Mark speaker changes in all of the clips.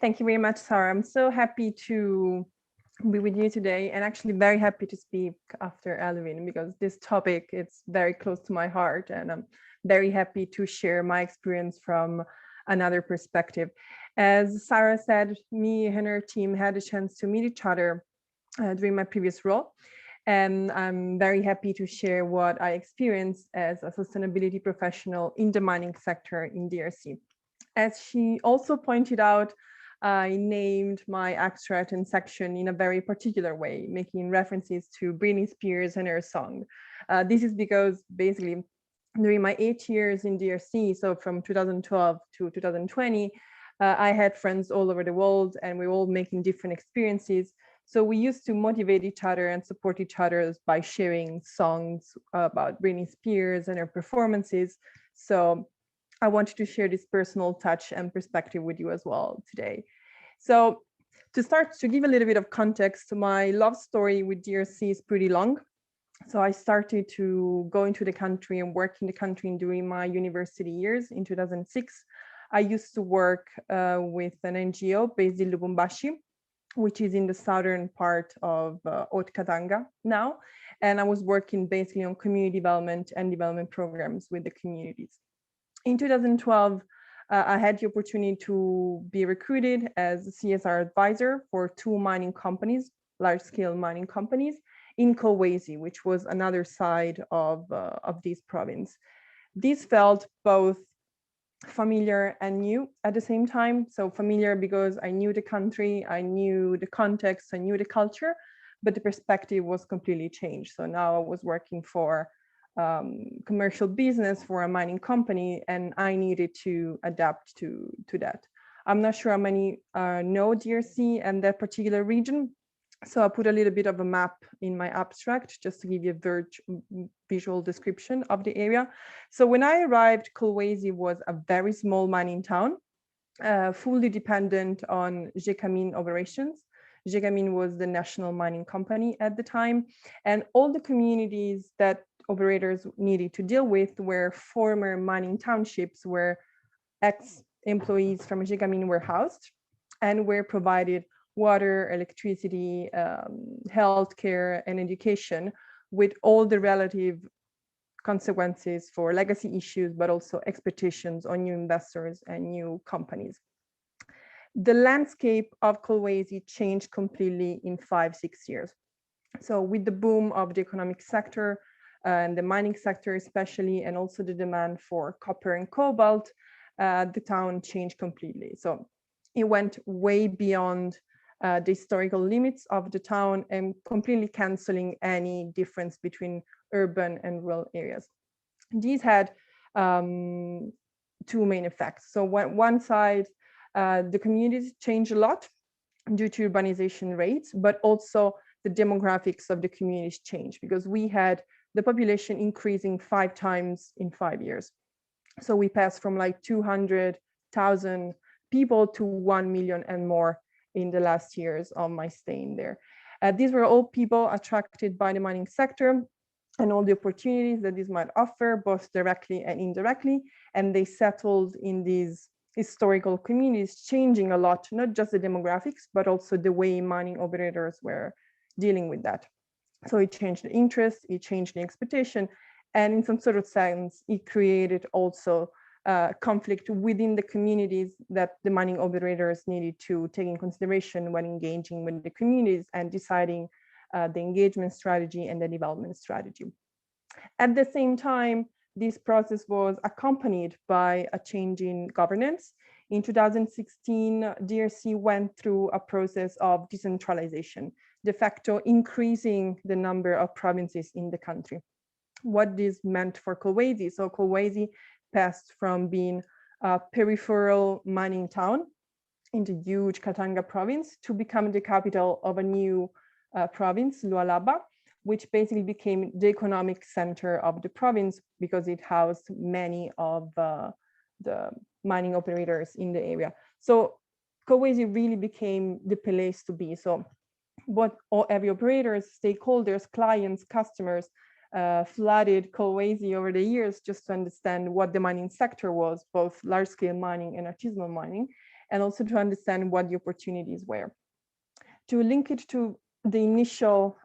Speaker 1: Thank you very much, Sarah. I'm so happy to be with you today, and actually very happy to speak after Alvin, because this topic is very close to my heart, and I'm very happy to share my experience from another perspective. As Sarah said, me and her team had a chance to meet each other during my previous role, and I'm very happy to share what I experienced as a sustainability professional in the mining sector in DRC. As she also pointed out, I named my abstract and section in a very particular way, making references to Britney Spears and her song. This is because basically during my 8 years in DRC, so from 2012 to 2020, I had friends all over the world, and we were all making different experiences. So we used to motivate each other and support each other by sharing songs about Britney Spears and her performances. So I wanted to share this personal touch and perspective with you as well today. So to start, to give a little bit of context, my love story with DRC is pretty long. So I started to go into the country and work in the country during my university years in 2006. I used to work with an NGO based in Lubumbashi, which is in the southern part of Haute-Katanga now. And I was working basically on community development and development programs with the communities. In 2012, I had the opportunity to be recruited as a CSR advisor for two mining companies, large-scale mining companies, in Kolwezi, which was another side of this province. This felt both familiar and new at the same time. So familiar because I knew the country, I knew the context, I knew the culture, but the perspective was completely changed. So now I was working for commercial business for a mining company, and I needed to adapt to that. I'm not sure how many know DRC and that particular region. So I put a little bit of a map in my abstract just to give you a visual description of the area. So when I arrived, Kolwezi was a very small mining town, fully dependent on Gécamines operations. Gécamines was the national mining company at the time, and all the communities that operators needed to deal with were former mining townships where ex-employees from Gécamines were housed and were provided water, electricity, healthcare, and education, with all the relative consequences for legacy issues, but also expectations on new investors and new companies. The landscape of Kolwezi changed completely in 5-6 years. So with the boom of the economic sector and the mining sector especially, and also the demand for copper and cobalt, the town changed completely. So it went way beyond the historical limits of the town and completely canceling any difference between urban and rural areas. These had two main effects. So one side, the communities changed a lot due to urbanization rates, but also the demographics of the communities changed because we had the population increasing 5 times in 5 years. So we passed from like 200,000 people to 1 million and more in the last years of my stay in there. These were all people attracted by the mining sector and all the opportunities that this might offer, both directly and indirectly. And they settled in these historical communities, changing a lot, not just the demographics, but also the way mining operators were dealing with that. So it changed the interest, it changed the expectation, and in some sort of sense, it created also conflict within the communities that the mining operators needed to take in consideration when engaging with the communities and deciding the engagement strategy and the development strategy. At the same time, this process was accompanied by a change in governance. In 2016, DRC went through a process of decentralization, de facto increasing the number of provinces in the country. What this meant for Kolwezi. So Kolwezi passed from being a peripheral mining town in the huge Katanga province to become the capital of a new province, Lualaba, which basically became the economic center of the province because it housed many of the mining operators in the area. So Kolwezi really became the place to be. So every operators, stakeholders, clients, customers flooded Kolwezi over the years just to understand what the mining sector was, both large-scale mining and artisanal mining. and also to understand what the opportunities were. To link it to the initial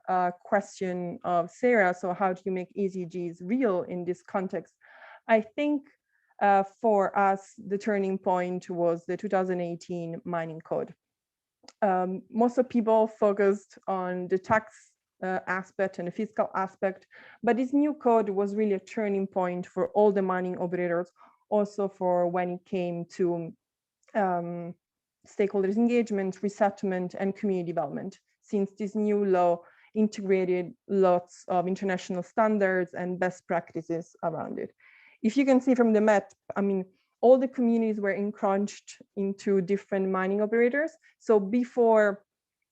Speaker 1: question of Sarah, so how do you make ESGs real in this context? I think for us, the turning point was the 2018 mining code. Most of people focused on the tax aspect and the fiscal aspect, but this new code was really a turning point for all the mining operators, also for when it came to stakeholders engagement, resettlement, and community development, since this new law integrated lots of international standards and best practices around it. If you can see from the map, I mean, all the communities were encroached into different mining operators. So before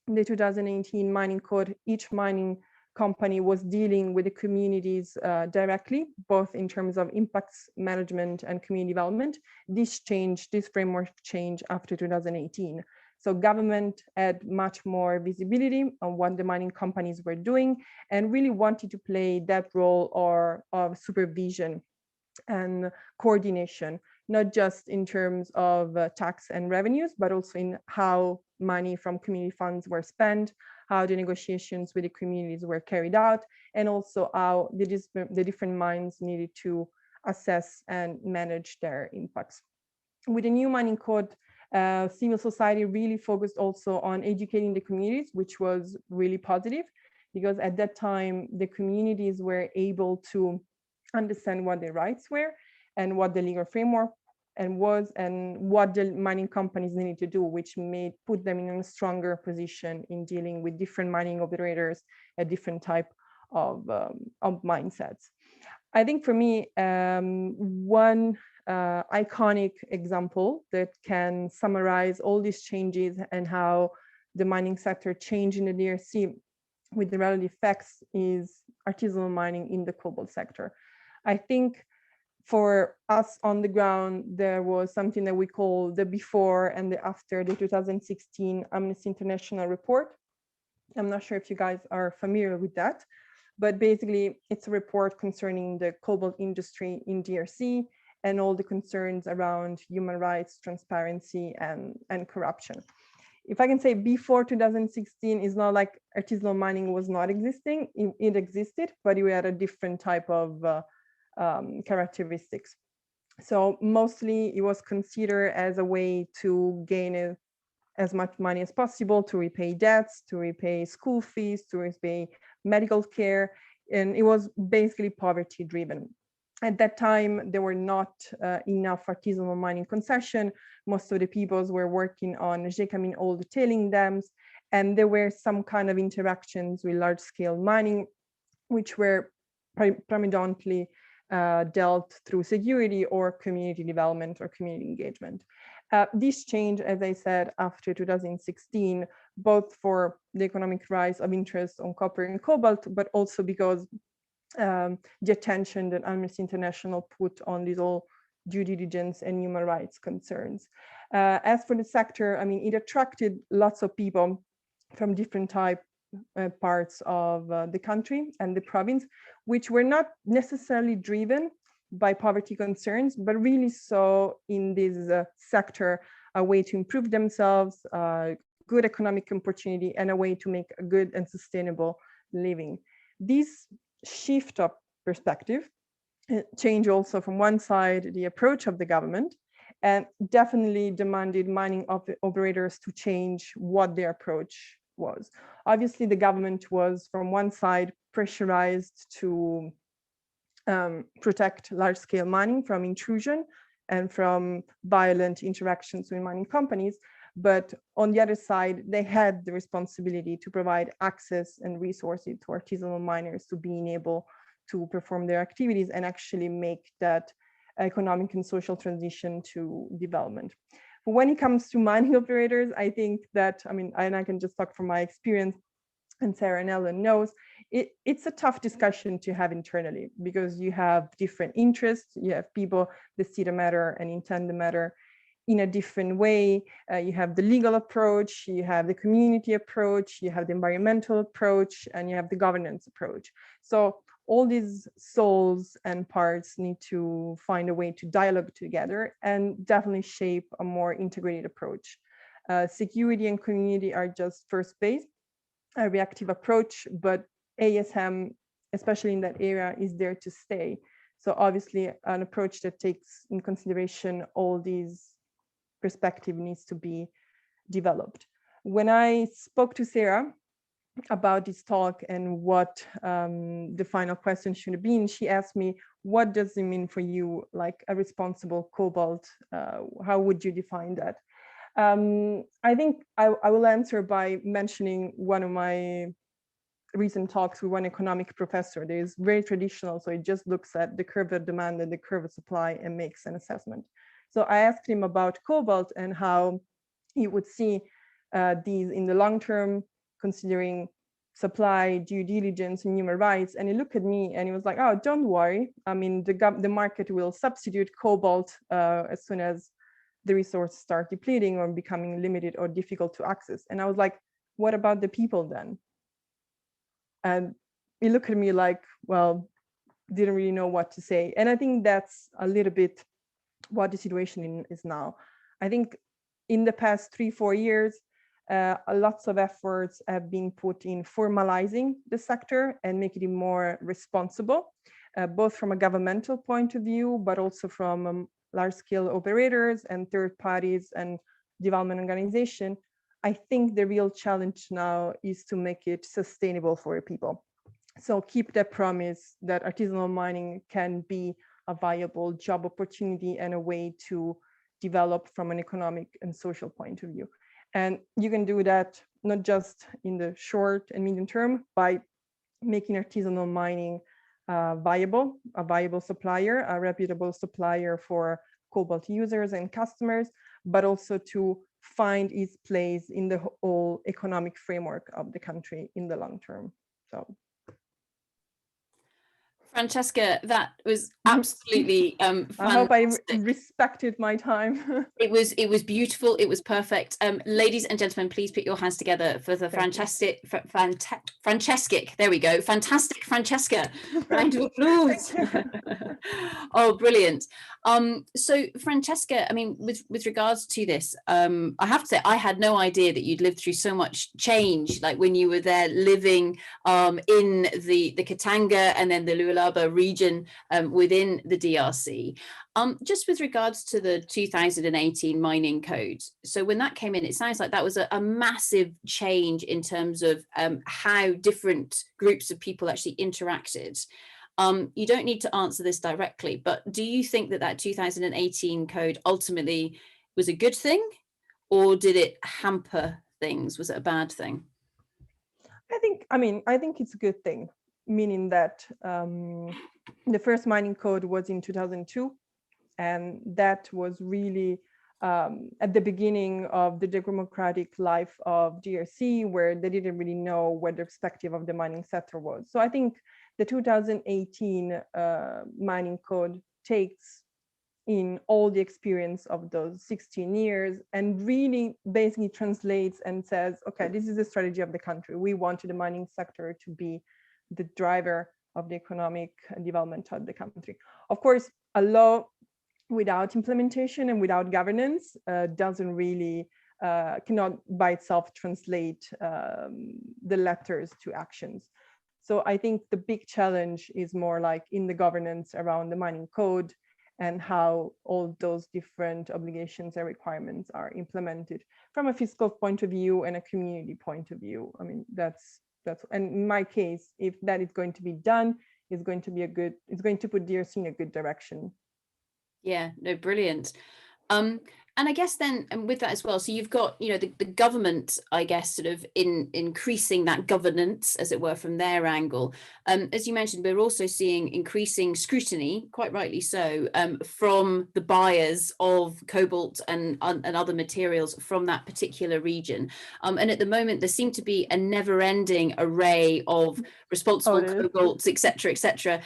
Speaker 1: the 2018 mining code, each mining company was dealing with the communities directly, both in terms of impacts management and community development. This framework changed after 2018. So government had much more visibility on what the mining companies were doing and really wanted to play that role of supervision and coordination, not just in terms of tax and revenues, but also in how money from community funds were spent, how the negotiations with the communities were carried out, and also how the different mines needed to assess and manage their impacts. With the new mining code, civil society really focused also on educating the communities, which was really positive, because at that time, the communities were able to understand what their rights were and what the legal framework was and what the mining companies needed to do, which put them in a stronger position in dealing with different mining operators at different type of mindsets. I think for me, one iconic example that can summarize all these changes and how the mining sector changed in the DRC with the relative effects is artisanal mining in the cobalt sector. I think for us on the ground, there was something that we call the before and the after the 2016 Amnesty International report. I'm not sure if you guys are familiar with that, but basically it's a report concerning the cobalt industry in DRC and all the concerns around human rights, transparency, and corruption. If I can say before 2016, it's not like artisanal mining was not existing, it existed, but it had a different type of characteristics. So mostly it was considered as a way to gain as much money as possible to repay debts, to repay school fees, to repay medical care. And it was basically poverty driven. At that time, there were not enough artisanal mining concession. Most of the peoples were working on Gécamine, all the tailing dams, and there were some kind of interactions with large scale mining, which were predominantly dealt through security or community development or community engagement. This changed, as I said, after 2016, both for the economic rise of interest on copper and cobalt, but also because the attention that Amnesty International put on these all due diligence and human rights concerns. As for the sector, I mean, it attracted lots of people from different parts of the country and the province, which were not necessarily driven by poverty concerns, but really saw in this sector a way to improve themselves, good economic opportunity, and a way to make a good and sustainable living. This shift of perspective changed also from one side the approach of the government, and definitely demanded mining operators to change what their approach was. Obviously, the government was from one side pressurized to protect large-scale mining from intrusion and from violent interactions with mining companies. But on the other side, they had the responsibility to provide access and resources to artisanal miners to being able to perform their activities and actually make that economic and social transition to development. But when it comes to mining operators, I think that, I mean, and I can just talk from my experience, and Sarah and Ellen knows, it's a tough discussion to have internally because you have different interests, you have people that see the matter and intend the matter in a different way. You have the legal approach, you have the community approach, you have the environmental approach, and you have the governance approach. So all these souls and parts need to find a way to dialogue together and definitely shape a more integrated approach. Security and community are just first base, a reactive approach, but ASM, especially in that area, is there to stay. So obviously an approach that takes in consideration all these perspectives needs to be developed. When I spoke to Sarah about this talk and what the final question should have been, she asked me, what does it mean for you, like a responsible cobalt? How would you define that? I think I will answer by mentioning one of my recent talks with one economic professor. That is very traditional, so it just looks at the curve of demand and the curve of supply and makes an assessment. So I asked him about cobalt and how he would see these in the long term, considering supply, due diligence, and human rights. And he looked at me and he was like, "Oh, don't worry. I mean, the market will substitute cobalt as soon as the resources start depleting or becoming limited or difficult to access." And I was like, "What about the people then?" And he looked at me like, well, didn't really know what to say. And I think that's a little bit what the situation is now. I think in the past 3-4 years, lots of efforts have been put in formalizing the sector and making it more responsible, both from a governmental point of view, but also from large-scale operators and third parties and development organization. I think the real challenge now is to make it sustainable for people. So keep that promise that artisanal mining can be a viable job opportunity and a way to develop from an economic and social point of view. And you can do that not just in the short and medium term by making artisanal mining a viable supplier, a reputable supplier for cobalt users and customers, but also to find its place in the whole economic framework of the country in the long term. So.
Speaker 2: Francesca, that was absolutely fantastic.
Speaker 1: I hope I respected my time.
Speaker 2: It was beautiful. It was perfect. Ladies and gentlemen, please put your hands together for the Francesca. There we go. Fantastic Francesca. Round of applause. Oh, brilliant. So Francesca, I mean, with regards to this, I have to say I had no idea that you'd lived through so much change, like when you were there living in the Katanga and then the Lualaba region within the DRC. Just with regards to the 2018 mining code, so when that came in, it sounds like that was a massive change in terms of how different groups of people actually interacted. You don't need to answer this directly, but do you think that 2018 code ultimately was a good thing, or did it hamper things? Was it a bad thing?
Speaker 1: I think it's a good thing, meaning that the first mining code was in 2002. And that was really at the beginning of the democratic life of DRC, where they didn't really know what the perspective of the mining sector was. So I think the 2018 mining code takes in all the experience of those 16 years and really basically translates and says, okay, this is the strategy of the country. We wanted the mining sector to be the driver of the economic development of the country. Of course, a law without implementation and without governance doesn't really, cannot by itself translate the letters to actions. So I think the big challenge is more like in the governance around the mining code and how all those different obligations and requirements are implemented from a fiscal point of view and a community point of view. I mean, that's, and in my case, if that is going to be done, it's going to be it's going to put DRC in a good direction.
Speaker 2: Yeah, no, brilliant. And I guess then, and with that as well, so you've got, you know, the government, I guess, sort of increasing that governance, as it were, from their angle. As you mentioned, we're also seeing increasing scrutiny, quite rightly so, from the buyers of cobalt and other materials from that particular region. And at the moment, there seem to be a never-ending array of responsible cobalts, et cetera,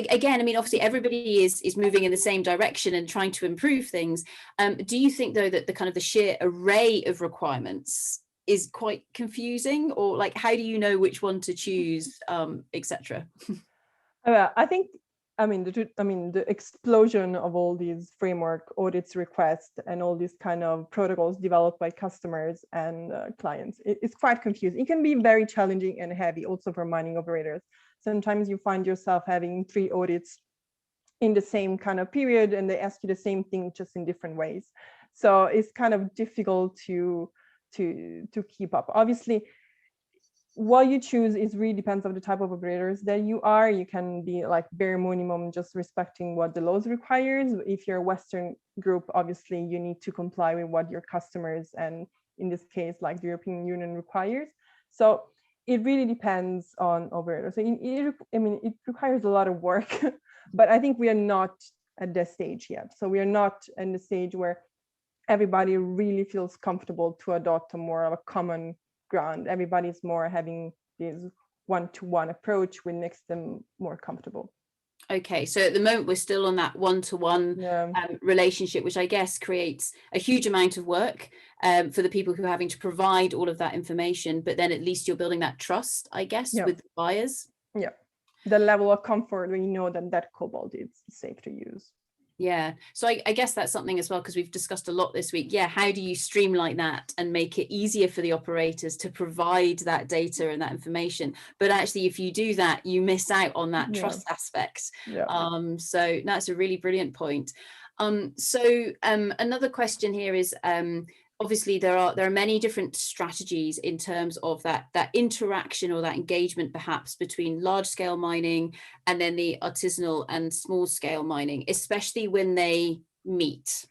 Speaker 2: again, I mean, obviously everybody is moving in the same direction and trying to improve things. Do you think, though, that the kind of the sheer array of requirements is quite confusing, or like, how do you know which one to choose, etc.?
Speaker 1: I think, the explosion of all these framework audits requests and all these kind of protocols developed by customers and clients, it's quite confusing. It can be very challenging and heavy also for mining operators. Sometimes you find yourself having 3 audits in the same kind of period, and they ask you the same thing just in different ways. So it's kind of difficult to keep up. Obviously, what you choose is really depends on the type of operators that you are. You can be like bare minimum, just respecting what the laws requires. If you're a Western group, obviously you need to comply with what your customers, and in this case, like the European Union requires. So it really depends on operators. So it requires a lot of work, but I think we are not at that stage yet. So we are not in the stage where everybody really feels comfortable to adopt a more of a common ground. Everybody's more having this one-to-one approach, which makes them more comfortable.
Speaker 2: Okay, so at the moment we're still on that one-to-one relationship, which I guess creates a huge amount of work for the people who are having to provide all of that information, but then at least you're building that trust, I guess, with the buyers.
Speaker 1: Yeah, the level of comfort when you know that cobalt is safe to use.
Speaker 2: Yeah, so I guess that's something as well, because we've discussed a lot this week. Yeah, how do you streamline that and make it easier for the operators to provide that data and that information? But actually, if you do that, you miss out on that trust aspect. So that's a really brilliant point. Another question here is, obviously there are many different strategies in terms of that interaction or that engagement perhaps between large scale mining and then the artisanal and small scale mining, especially when they meet.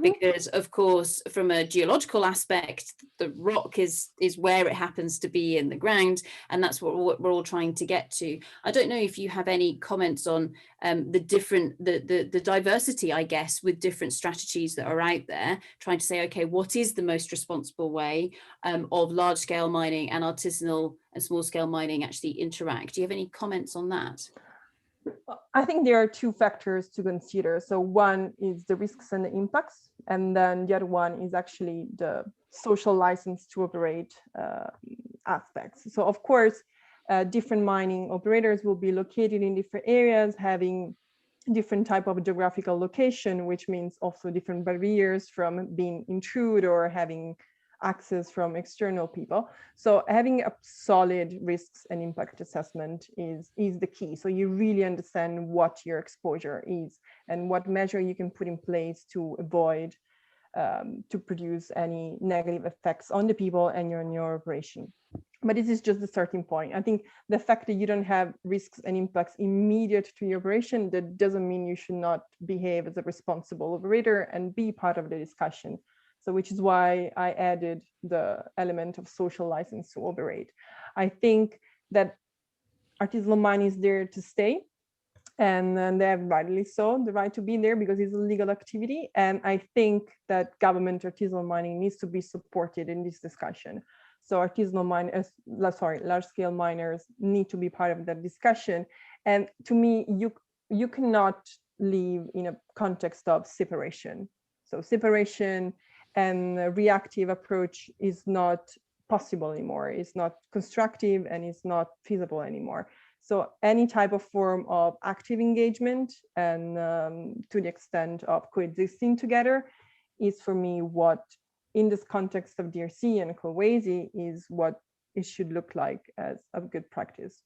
Speaker 2: Because of course, from a geological aspect, the rock is where it happens to be in the ground, and that's what we're all trying to get to. I don't know if you have any comments on the diversity, I guess, with different strategies that are out there, trying to say, okay, what is the most responsible way of large scale mining and artisanal and small scale mining actually interact? Do you have any comments on that?
Speaker 1: I think there are 2 factors to consider. So one is the risks and the impacts, and then the other one is actually the social license to operate aspects. So of course, different mining operators will be located in different areas, having different type of geographical location, which means also different barriers from being intrude or having access from external people. So having a solid risks and impact assessment is the key. So you really understand what your exposure is and what measure you can put in place to avoid to produce any negative effects on the people and your operation. But this is just the starting point. I think the fact that you don't have risks and impacts immediate to your operation, that doesn't mean you should not behave as a responsible operator and be part of the discussion. So which is why I added the element of social license to operate. I think that artisanal mining is there to stay, and they have rightly so the right to be there because it's a legal activity. And I think that government artisanal mining needs to be supported in this discussion. So artisanal miners, large scale miners need to be part of that discussion. And to me, you cannot live in a context of separation. So separation and a reactive approach is not possible anymore. It's not constructive and it's not feasible anymore. So any type of form of active engagement and to the extent of coexisting together is, for me, what in this context of DRC and Kolwezi is what it should look like as a good practice.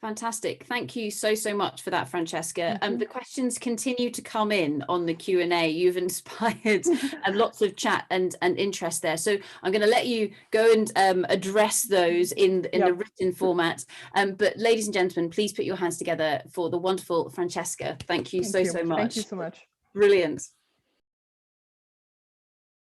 Speaker 2: Fantastic. Thank you so much for that, Francesca. The questions continue to come in on the Q&A. You've inspired lots of chat and interest there. So I'm going to let you go and address those in the written format. But ladies and gentlemen, please put your hands together for the wonderful Francesca. Thank you so much.
Speaker 1: Thank you so much.
Speaker 2: Brilliant.